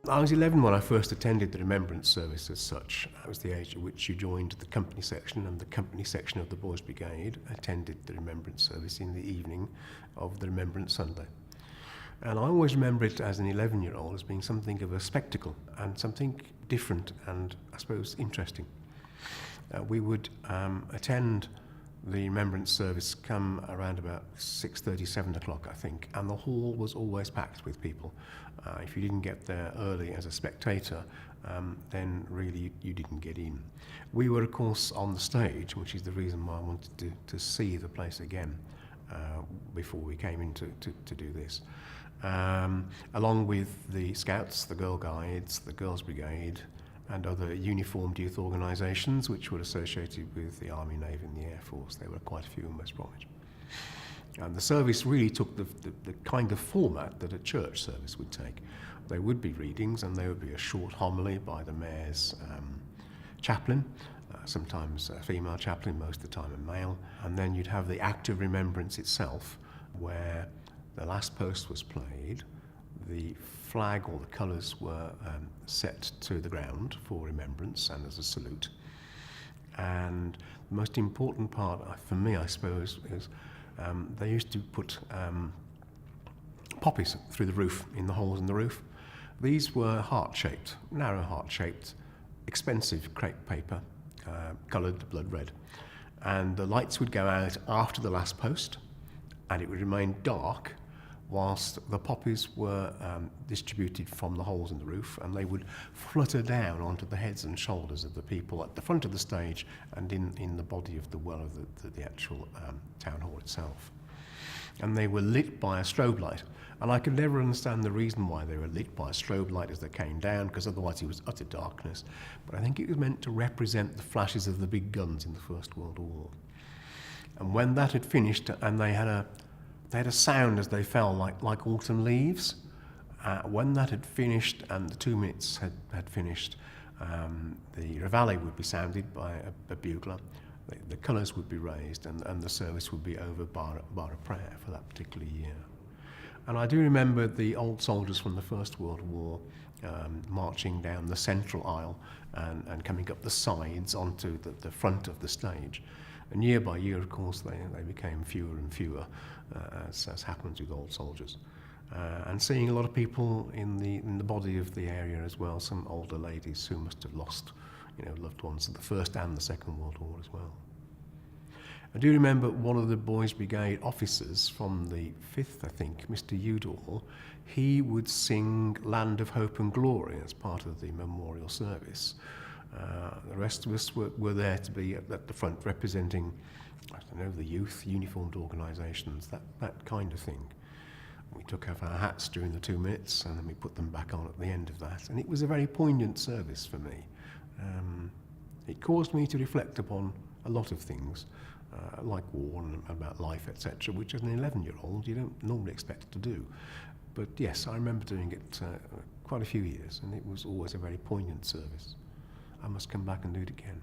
I was 11 when I first attended the Remembrance Service as such. That was the age at which you joined the company section, and the company section of the Boys Brigade attended the Remembrance Service in the evening of the Remembrance Sunday. And I always remember it as an 11-year-old as being something of a spectacle and something different and, I suppose, interesting. We would attend the Remembrance Service come around about 6:30, 7 o'clock, I think, and the hall was always packed with people. If you didn't get there early as a spectator, then really you didn't get in. We were, of course, on the stage, which is the reason why I wanted to see the place again before we came in to do this. Along with the Scouts, the Girl Guides, the Girls Brigade, and other uniformed youth organisations which were associated with the Army, Navy and the Air Force. There were quite a few in West Bromwich. And the service really took the kind of format that a church service would take. There would be readings, and there would be a short homily by the mayor's chaplain, sometimes a female chaplain, most of the time a male. And then you'd have the act of remembrance itself, where the last post was played, the flag or the colours were set to the ground for remembrance and as a salute. And the most important part for me, I suppose, is they used to put poppies through the roof, in the holes in the roof. These were heart-shaped, narrow heart-shaped, expensive crepe paper, coloured blood red. And the lights would go out after the last post, and it would remain dark whilst the poppies were distributed from the holes in the roof, and they would flutter down onto the heads and shoulders of the people at the front of the stage and in the body of the well of the actual town hall itself. And they were lit by a strobe light, and I could never understand the reason why they were lit by a strobe light as they came down, because otherwise it was utter darkness. But I think it was meant to represent the flashes of the big guns in the First World War. And when that had finished, and they had a sound as they fell, like autumn leaves. When that had finished and the 2 minutes had finished, the reveille would be sounded by a bugler, the colours would be raised, and the service would be over bar a prayer for that particular year. And I do remember the old soldiers from the First World War marching down the central aisle and coming up the sides onto the front of the stage. And year by year, of course, they became fewer and fewer, as happens with old soldiers. And seeing a lot of people in the body of the area as well, some older ladies who must have lost, loved ones in the First and the Second World War as well. I do remember one of the Boys Brigade officers from the 5th, I think, Mr. Udall, he would sing Land of Hope and Glory as part of the memorial service. The rest of us were there to be at the front representing, I don't know, the youth, uniformed organisations, that kind of thing. We took off our hats during the 2 minutes and then we put them back on at the end of that. And it was a very poignant service for me. It caused me to reflect upon a lot of things, like war and about life, etc., which as an 11-year-old you don't normally expect to do. But yes, I remember doing it quite a few years, and it was always a very poignant service. I must come back and do it again.